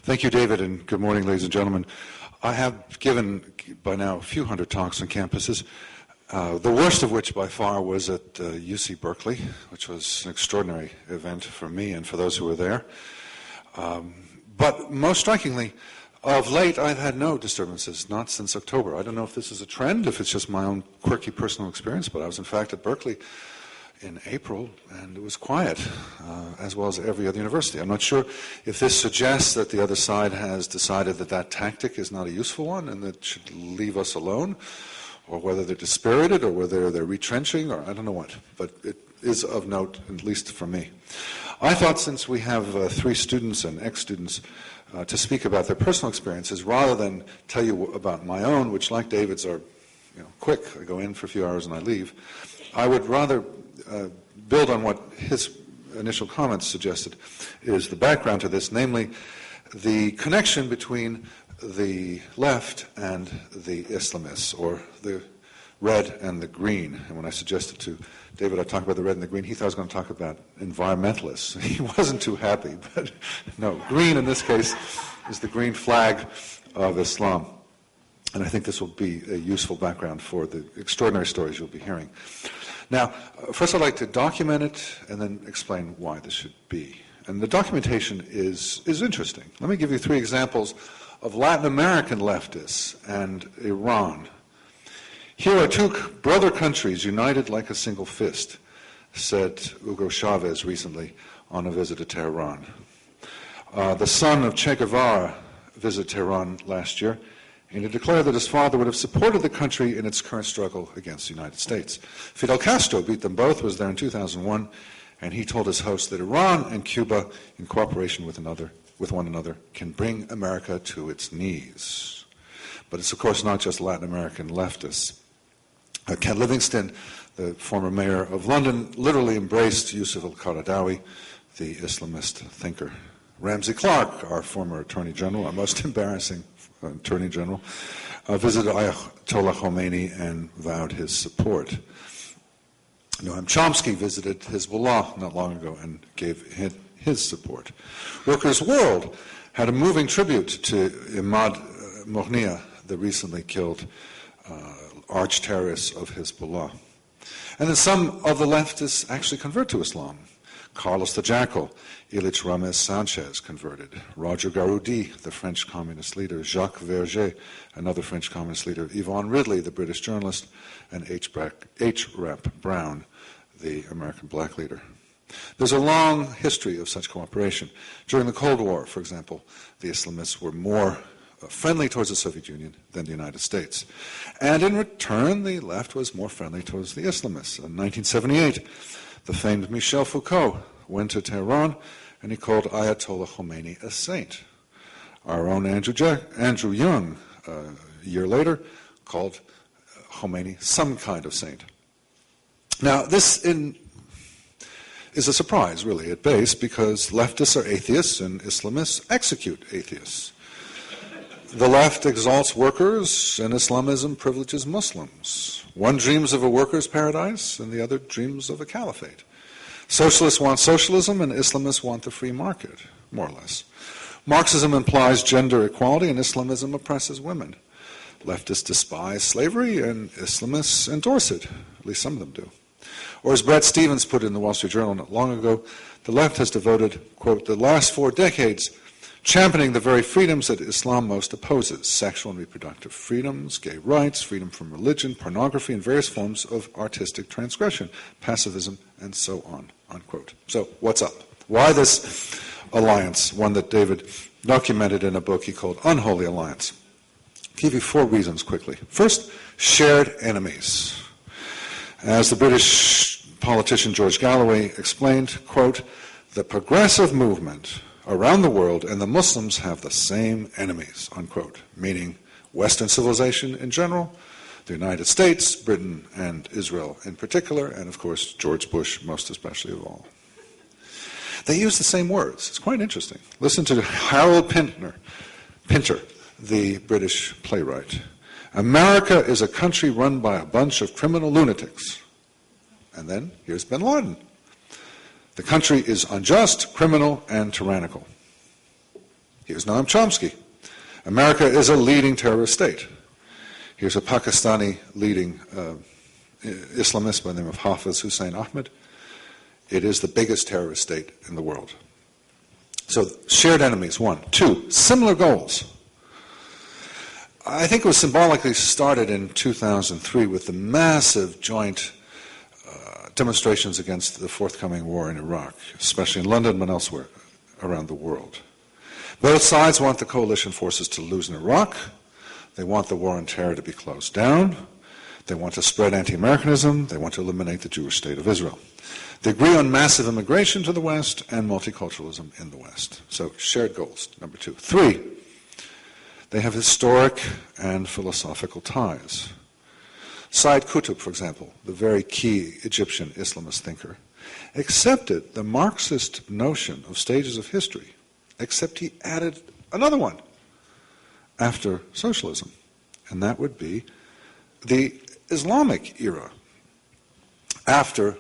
Thank you, David, and good morning, ladies and gentlemen. I have given, by now, a few hundred talks on campuses, the worst of which, by far, was at UC Berkeley, which was an extraordinary event for me and for those who were there. But most strikingly, of late, I've had no disturbances, not since October. I don't know if this is a trend, if it's just my own quirky personal experience, but I was, in fact, at Berkeley in April, and it was quiet, as well as every other university. I'm not sure if this suggests that the other side has decided that that tactic is not a useful one and that should leave us alone, or whether they're dispirited, or whether they're retrenching, or I don't know what. But it is of note, at least for me. I thought, since we have 3 students and ex-students to speak about their personal experiences, rather than tell you about my own, which, like David's, are quick. I go in for a few hours and I leave. I would rather build on what his initial comments suggested is the background to this, namely the connection between the left and the Islamists, or the red and the green. And when I suggested to David I'd talk about the red and the green, he thought I was going to talk about environmentalists. He wasn't too happy, but no, green in this case is the green flag of Islam. And I think this will be a useful background for the extraordinary stories you'll be hearing. Now, first I'd like to document it and then explain why this should be. And the documentation is interesting. Let me give you 3 examples of Latin American leftists and Iran. Here are 2 brother countries united like a single fist, said Hugo Chavez recently on a visit to Tehran. The son of Che Guevara visited Tehran last year, and he declared that his father would have supported the country in its current struggle against the United States. Fidel Castro beat them both, was there in 2001, and he told his host that Iran and Cuba, in cooperation with one another, can bring America to its knees. But it's, of course, not just Latin American leftists. Ken Livingstone, the former mayor of London, literally embraced Yusuf al-Qaradawi, the Islamist thinker. Ramsey Clark, our former Attorney General, our most embarrassing Attorney General, visited Ayatollah Khomeini and vowed his support. Noam Chomsky visited Hezbollah not long ago and gave his support. Workers' World had a moving tribute to Imad Mohnia, the recently killed arch-terrorist of Hezbollah. And then some of the leftists actually convert to Islam. Carlos the Jackal, Ilich Ramez Sanchez converted. Roger Garoudi, the French communist leader. Jacques Verger, another French communist leader. Yvonne Ridley, the British journalist. And H. Rap Brown, the American black leader. There's a long history of such cooperation. During the Cold War, for example, the Islamists were more friendly towards the Soviet Union than the United States. And in return, the left was more friendly towards the Islamists. In 1978, the famed Michel Foucault went to Tehran and he called Ayatollah Khomeini a saint. Our own Andrew Young, a year later, called Khomeini some kind of saint. Now, this is a surprise, really, at base, because leftists are atheists and Islamists execute atheists. The left exalts workers, and Islamism privileges Muslims. One dreams of a workers' paradise, and the other dreams of a caliphate. Socialists want socialism, and Islamists want the free market, more or less. Marxism implies gender equality, and Islamism oppresses women. Leftists despise slavery, and Islamists endorse it. At least some of them do. Or as Bret Stephens put it in the Wall Street Journal not long ago, the left has devoted, quote, the last 4 decades championing the very freedoms that Islam most opposes: sexual and reproductive freedoms, gay rights, freedom from religion, pornography, and various forms of artistic transgression, pacifism, and so on, unquote. So what's up? Why this alliance, one that David documented in a book he called Unholy Alliance? I'll give you 4 reasons quickly. First, shared enemies. As the British politician George Galloway explained, quote, the progressive movement around the world and the Muslims have the same enemies, unquote, meaning Western civilization in general, the United States, Britain, and Israel in particular, and of course George Bush most especially of all. They use the same words. It's quite interesting. Listen to Harold Pinter, the British playwright. America is a country run by a bunch of criminal lunatics. And then here's bin Laden. The country is unjust, criminal, and tyrannical. Here's Noam Chomsky. America is a leading terrorist state. Here's a Pakistani leading Islamist by the name of Hafiz Hussein Ahmed. It is the biggest terrorist state in the world. So shared enemies, one. Two, similar goals. I think it was symbolically started in 2003 with the massive joint demonstrations against the forthcoming war in Iraq, especially in London but elsewhere around the world. Both sides want the coalition forces to lose in Iraq. They want the war on terror to be closed down. They want to spread anti-Americanism. They want to eliminate the Jewish state of Israel. They agree on massive immigration to the West and multiculturalism in the West. So shared goals, number two. Three, they have historic and philosophical ties. Said Qutb, for example, the very key Egyptian Islamist thinker, accepted the Marxist notion of stages of history, except he added another one after socialism, and that would be the Islamic era. After,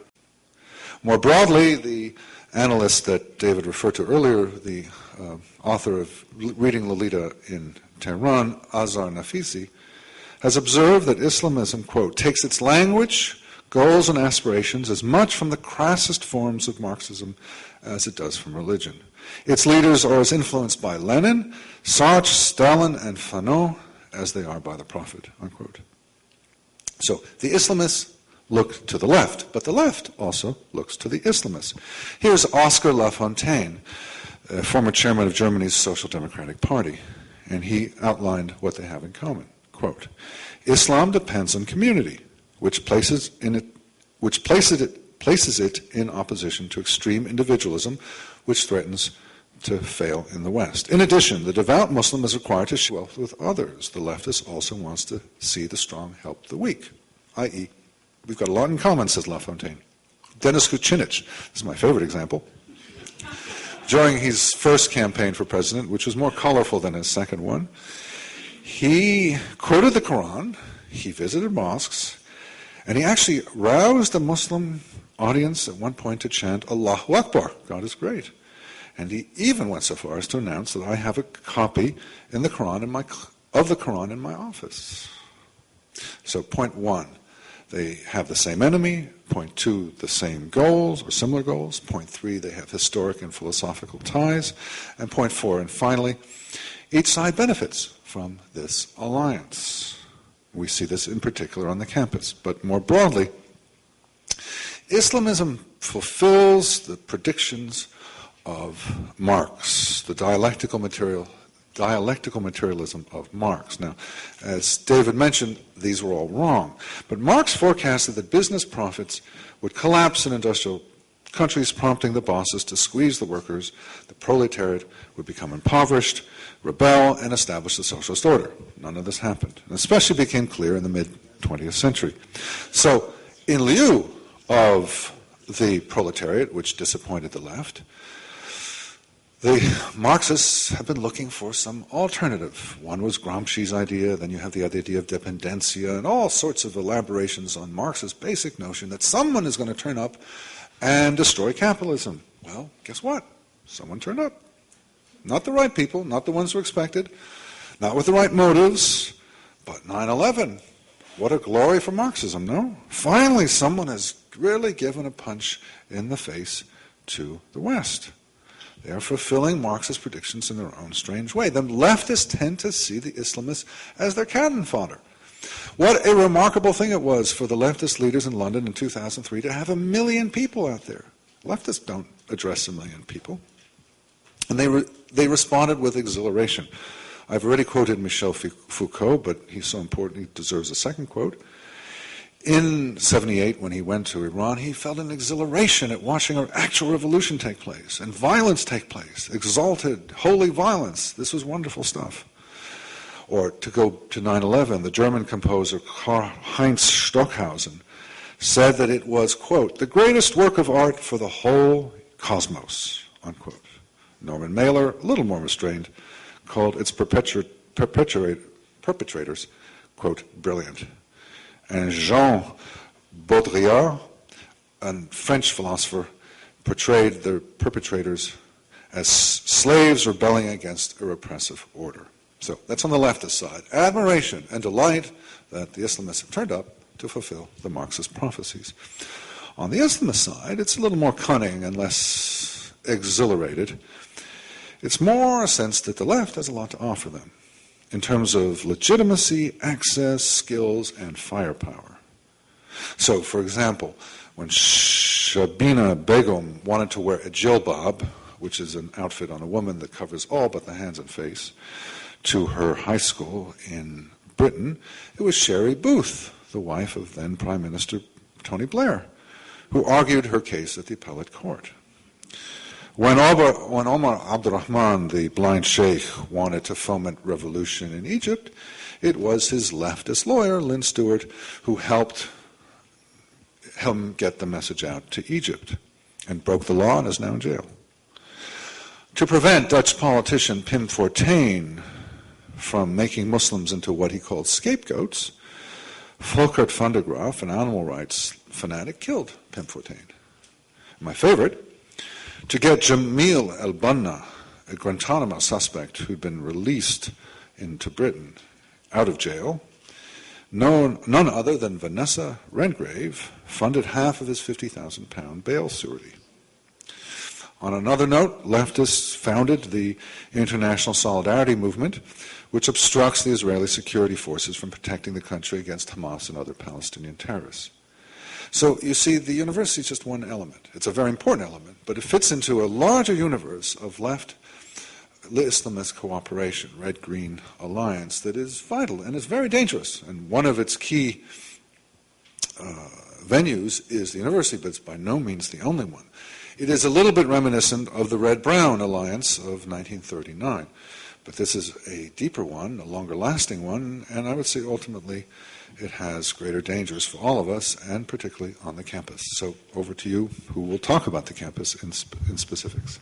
more broadly, the analyst that David referred to earlier, the author of Reading Lolita in Tehran, Azhar Nafisi, has observed that Islamism, quote, takes its language, goals, and aspirations as much from the crassest forms of Marxism as it does from religion. Its leaders are as influenced by Lenin, Sartre, Stalin, and Fanon as they are by the Prophet, unquote. So the Islamists look to the left, but the left also looks to the Islamists. Here's Oscar Lafontaine, former chairman of Germany's Social Democratic Party, and he outlined what they have in common. Quote, Islam depends on community, which places it in opposition to extreme individualism, which threatens to fail in the West. In addition, the devout Muslim is required to share wealth with others. The leftist also wants to see the strong help the weak, i.e., we've got a lot in common, says Lafontaine. Denis Kucinich, this is my favorite example, during his first campaign for president, which was more colorful than his second one, he quoted the Quran, he visited mosques, and he actually roused the Muslim audience at one point to chant Allahu Akbar, God is great. And he even went so far as to announce that I have a copy in the Quran of the Quran in my office. So point one, they have the same enemy. Point two, the same goals or similar goals. Point three, they have historic and philosophical ties. And point four, and finally, each side benefits from this alliance. We see this in particular on the campus. But more broadly, Islamism fulfills the predictions of Marx, the dialectical materialism of Marx. Now, as David mentioned, these were all wrong. But Marx forecasted that business profits would collapse in industrial countries, prompting the bosses to squeeze the workers. The proletariat would become impoverished, rebel, and establish the socialist order. None of this happened, and especially became clear in the mid-20th century. So, in lieu of the proletariat, which disappointed the left, the Marxists have been looking for some alternative. One was Gramsci's idea, then you have the idea of dependencia, and all sorts of elaborations on Marx's basic notion that someone is going to turn up and destroy capitalism. Well, guess what? Someone turned up. Not the right people, not the ones who expected, not with the right motives, but 9/11. What a glory for Marxism, no? Finally, someone has really given a punch in the face to the West. They are fulfilling Marxist predictions in their own strange way. The leftists tend to see the Islamists as their cannon fodder. What a remarkable thing it was for the leftist leaders in London in 2003 to have 1 million people out there. Leftists don't address 1 million people. And they responded with exhilaration. I've already quoted Michel Foucault, but he's so important he deserves a second quote. In 78, when he went to Iran, he felt an exhilaration at watching an actual revolution take place and violence take place, exalted, holy violence. This was wonderful stuff. Or to go to 9/11, the German composer Heinz Stockhausen said that it was, quote, the greatest work of art for the whole cosmos, unquote. Norman Mailer, a little more restrained, called its perpetrators, quote, brilliant. And Jean Baudrillard, a French philosopher, portrayed the perpetrators as slaves rebelling against a repressive order. So that's on the leftist side. Admiration and delight that the Islamists have turned up to fulfill the Marxist prophecies. On the Islamist side, it's a little more cunning and less exhilarated. It's more a sense that the left has a lot to offer them in terms of legitimacy, access, skills, and firepower. So, for example, when Shabina Begum wanted to wear a jilbab, which is an outfit on a woman that covers all but the hands and face, to her high school in Britain, it was Sherry Booth, the wife of then Prime Minister Tony Blair, who argued her case at the appellate court. When Omar Abdurrahman, the blind sheikh, wanted to foment revolution in Egypt, it was his leftist lawyer, Lynn Stewart, who helped him get the message out to Egypt and broke the law and is now in jail. To prevent Dutch politician Pim Fortuyn from making Muslims into what he called scapegoats, Volkert van der Graaf, an animal rights fanatic, killed Pim Fortuyn. My favorite, to get Jamil El-Banna, a Guantanamo suspect who'd been released into Britain, out of jail, none other than Vanessa Redgrave funded half of his £50,000 bail surety. On another note, leftists founded the International Solidarity Movement, which obstructs the Israeli security forces from protecting the country against Hamas and other Palestinian terrorists. So you see, the university is just one element. It's a very important element, but it fits into a larger universe of left Islamist cooperation, red-green alliance, that is vital and is very dangerous. And one of its key venues is the university, but it's by no means the only one. It is a little bit reminiscent of the red-brown alliance of 1939. But this is a deeper one, a longer-lasting one, and I would say ultimately it has greater dangers for all of us, and particularly on the campus. So over to you, who will talk about the campus in specifics.